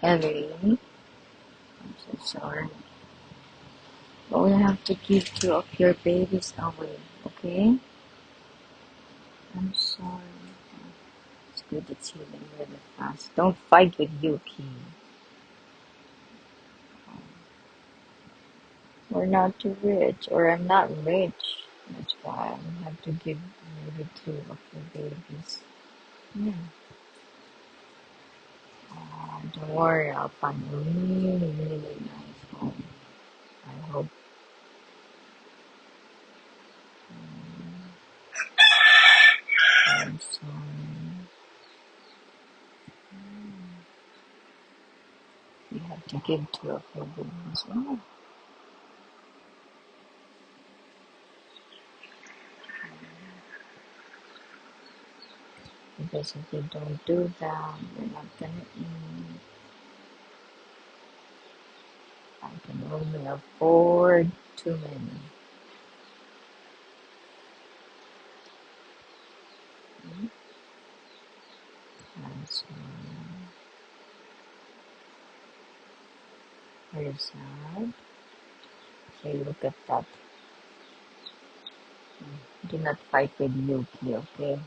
Ellie, I'm so sorry. But we have to keep two of your babies away, okay? I'm sorry. It's good it's healing really fast. Don't fight with Yuki. We're not too rich, or I'm not rich. That's why I have to give maybe two of your babies. Yeah. Don't worry, I'll find a really, really nice home. I hope. I'm sorry. You have to give two of your babies. Oh, because if you don't do that, you're not gonna eat. I can only afford too many. I'm sorry. Are you sad? Okay, look at that. Do not fight with Yuki, okay?